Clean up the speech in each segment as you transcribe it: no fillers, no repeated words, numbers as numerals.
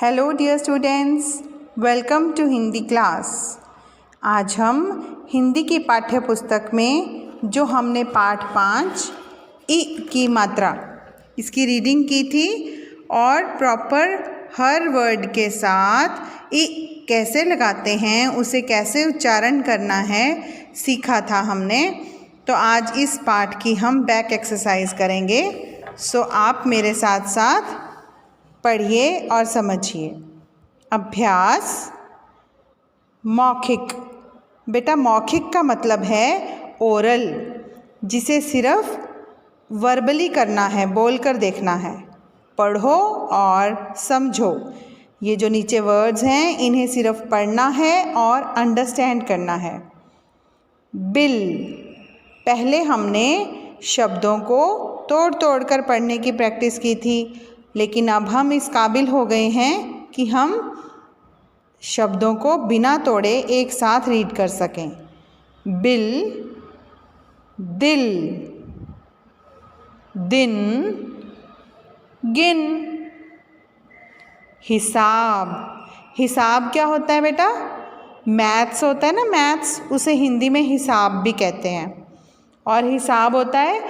Hello dear students, welcome to Hindi class. आज हम हिंदी की पाठ्य पुस्तक में जो हमने पाठ 5 इ की मात्रा इसकी रीडिंग की थी और प्रॉपर हर वर्ड के साथ इ कैसे लगाते हैं, उसे कैसे उच्चारण करना है सीखा था हमने। तो आज इस पाठ की हम बैक एक्सरसाइज करेंगे। सो आप मेरे साथ साथ पढ़िए और समझिए। अभ्यास मौखिक। बेटा मौखिक का मतलब है ओरल, जिसे सिर्फ वर्बली करना है, बोलकर देखना है। पढ़ो और समझो। ये जो नीचे वर्ड्स हैं इन्हें सिर्फ पढ़ना है और अंडरस्टैंड करना है। बिल, पहले हमने शब्दों को तोड़ तोड़ कर पढ़ने की प्रैक्टिस की थी, लेकिन अब हम इस काबिल हो गए हैं कि हम शब्दों को बिना तोड़े एक साथ रीड कर सकें। बिल, दिल, दिन, गिन। हिसाब, हिसाब क्या होता है बेटा? मैथ्स होता है ना, मैथ्स, उसे हिंदी में हिसाब भी कहते हैं। और हिसाब होता है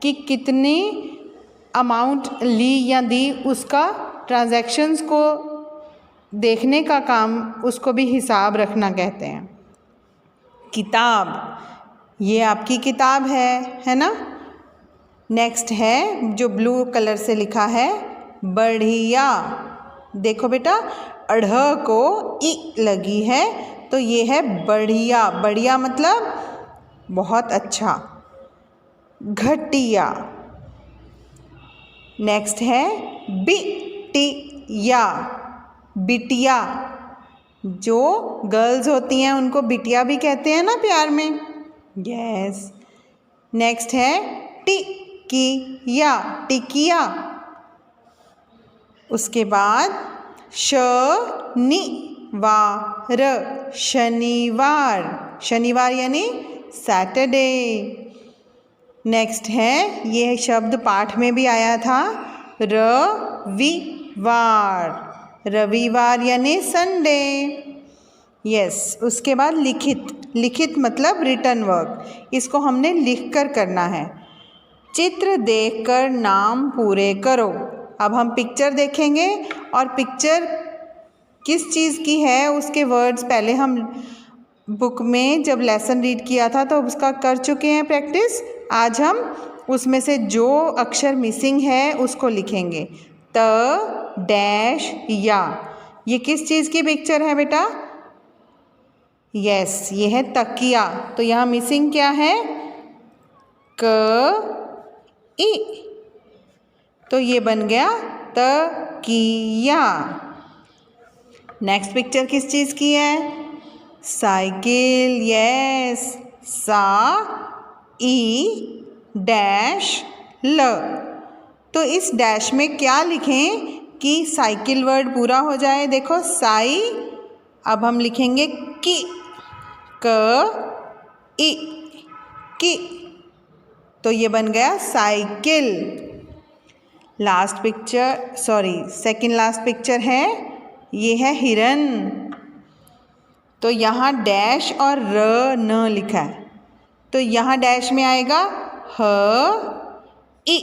कि कितनी अमाउंट ली या दी, उसका ट्रांजैक्शंस को देखने का काम, उसको भी हिसाब रखना कहते हैं। किताब, ये आपकी किताब है ना। नेक्स्ट है जो ब्लू कलर से लिखा है बढ़िया। देखो बेटा, अढ़ को इ लगी है तो ये है बढ़िया। बढ़िया मतलब बहुत अच्छा। घटिया। नेक्स्ट है बिटिया। बिटिया, जो गर्ल्स होती हैं उनको बिटिया भी कहते हैं ना प्यार में। यस। नेक्स्ट है टिकिया। टिकिया। उसके बाद शनिवार। शनिवार, शनिवार यानी सैटरडे। नेक्स्ट है, ये शब्द पाठ में भी आया था, रविवार। रविवार यानी संडे। यस। उसके बाद लिखित। लिखित मतलब रिटन वर्क, इसको हमने लिख कर करना है। चित्र देखकर नाम पूरे करो। अब हम पिक्चर देखेंगे और पिक्चर किस चीज़ की है उसके वर्ड्स पहले हम बुक में जब लेसन रीड किया था तो उसका कर चुके हैं प्रैक्टिस। आज हम उसमें से जो अक्षर मिसिंग है उसको लिखेंगे। त, डैश, या। ये किस चीज़ की पिक्चर है बेटा? यस, ये है तकिया। तो यहाँ मिसिंग क्या है? क, इ। तो ये बन गया तकिया। नेक्स्ट पिक्चर किस चीज़ की है? साइकिल। यस, सा, ई, डैश, ल। तो इस डैश में क्या लिखें कि साइकिल वर्ड पूरा हो जाए? देखो, साई। अब हम लिखेंगे कि, क, इ, कि। तो ये बन गया cycle. Last picture, sorry second last picture है, ये है हिरन। तो यहाँ डैश और र न लिखा है, तो यहाँ डैश में आएगा ह, इ।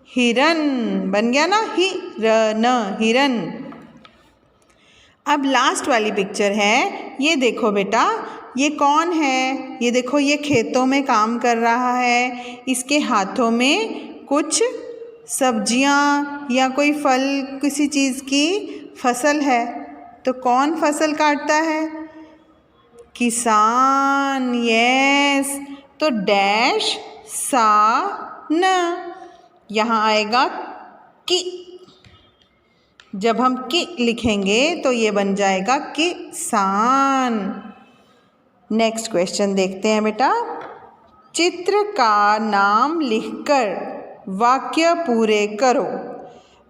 हिरन बन गया ना, ही र न, हिरन। अब लास्ट वाली पिक्चर है, ये देखो बेटा, ये कौन है? ये देखो, ये खेतों में काम कर रहा है। इसके हाथों में कुछ सब्जियां या कोई फल, किसी चीज़ की फसल है। तो कौन फसल काटता है? किसान। यस। तो डैश, सा, न। यहाँ आएगा कि। जब हम कि लिखेंगे तो ये बन जाएगा किसान। नेक्स्ट क्वेश्चन देखते हैं बेटा। चित्र का नाम लिखकर वाक्य पूरे करो।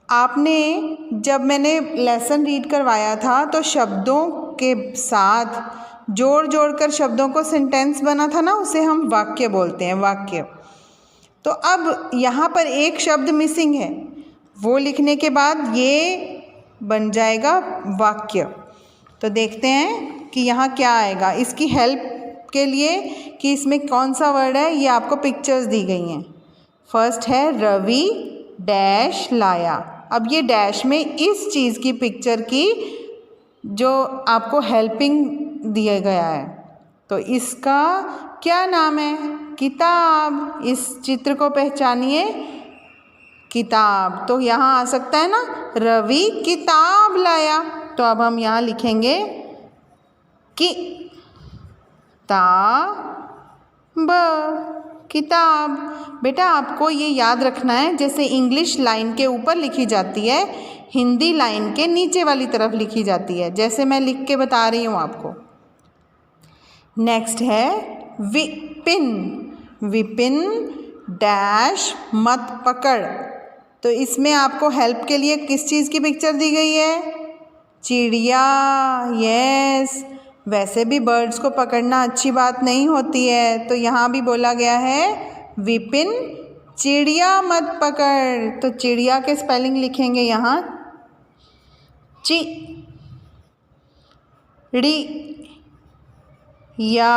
आपने जब मैंने लेसन रीड करवाया था तो शब्दों के साथ जोड़ जोड़ कर शब्दों को सेंटेंस बना था ना, उसे हम वाक्य बोलते हैं, वाक्य। तो अब यहाँ पर एक शब्द मिसिंग है, वो लिखने के बाद ये बन जाएगा वाक्य। तो देखते हैं कि यहाँ क्या आएगा। इसकी हेल्प के लिए कि इसमें कौन सा वर्ड है, ये आपको पिक्चर्स दी गई हैं। फर्स्ट है रवि डैश लाया। अब ये डैश में इस चीज़ की पिक्चर की जो आपको हेल्पिंग दिया गया है, तो इसका क्या नाम है? किताब। इस चित्र को पहचानिए, किताब। तो यहाँ आ सकता है ना, रवि किताब लाया। तो अब हम यहाँ लिखेंगे कि ता ब किताब। बेटा आपको ये याद रखना है, जैसे इंग्लिश लाइन के ऊपर लिखी जाती है, हिंदी लाइन के नीचे वाली तरफ लिखी जाती है, जैसे मैं लिख के बता रही हूँ आपको। नेक्स्ट है विपिन। विपिन डैश मत पकड़। तो इसमें आपको हेल्प के लिए किस चीज़ की पिक्चर दी गई है? चिड़िया। यस, वैसे भी बर्ड्स को पकड़ना अच्छी बात नहीं होती है, तो यहाँ भी बोला गया है विपिन चिड़िया मत पकड़। तो चिड़िया के स्पेलिंग लिखेंगे यहाँ ची ड़ी या।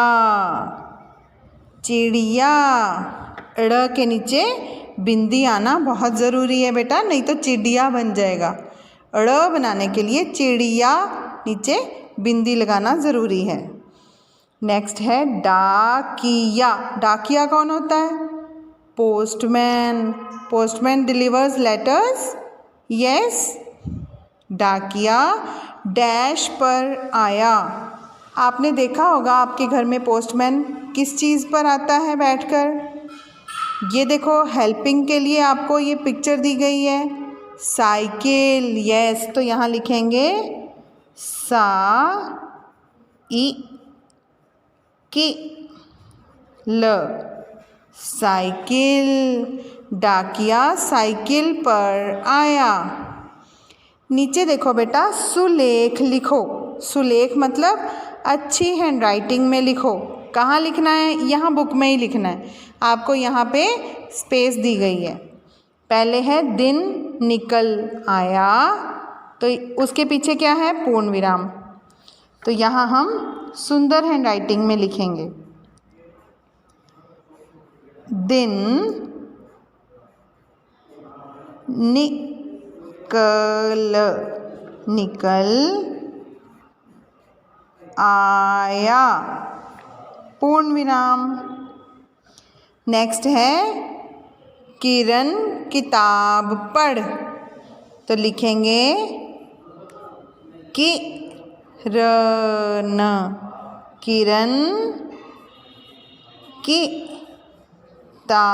चिड़िया। ड़ के नीचे बिंदी आना बहुत ज़रूरी है बेटा, नहीं तो चिड़िया बन जाएगा। ड़ बनाने के लिए चिड़िया नीचे बिंदी लगाना ज़रूरी है। नेक्स्ट है डाकिया। डाकिया कौन होता है? Postman. Postman delivers letters. Yes, डाकिया डैश पर आया। आपने देखा होगा आपके घर में पोस्टमैन किस चीज़ पर आता है बैठकर। ये देखो, हेल्पिंग के लिए आपको ये पिक्चर दी गई है, साइकिल। यस, तो यहाँ लिखेंगे सा ई की ल, साइकिल। डाकिया साइकिल पर आया। नीचे देखो बेटा, सुलेख लिखो। सुलेख मतलब अच्छी हैंडराइटिंग में लिखो। कहाँ लिखना है? यहाँ बुक में ही लिखना है। आपको यहाँ पे स्पेस दी गई है। पहले है दिन निकल आया, तो उसके पीछे क्या है? पूर्ण विराम। तो यहाँ हम सुंदर हैंडराइटिंग में लिखेंगे दिन निकल आया, पूर्ण विराम। नेक्स्ट है किरण किताब पढ़। तो लिखेंगे कि न, किरण की ता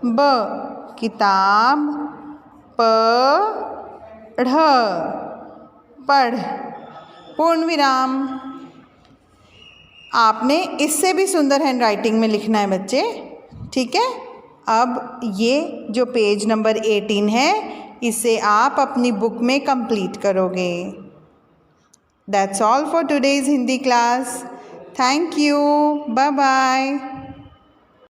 ब, किताब पढ़, पढ़, पूर्ण विराम। आपने इससे भी सुंदर हैंडराइटिंग में लिखना है बच्चे, ठीक है। अब ये जो पेज नंबर 18 है, इसे आप अपनी बुक में कंप्लीट करोगे। That's all for today's Hindi class. Thank you. Bye-bye.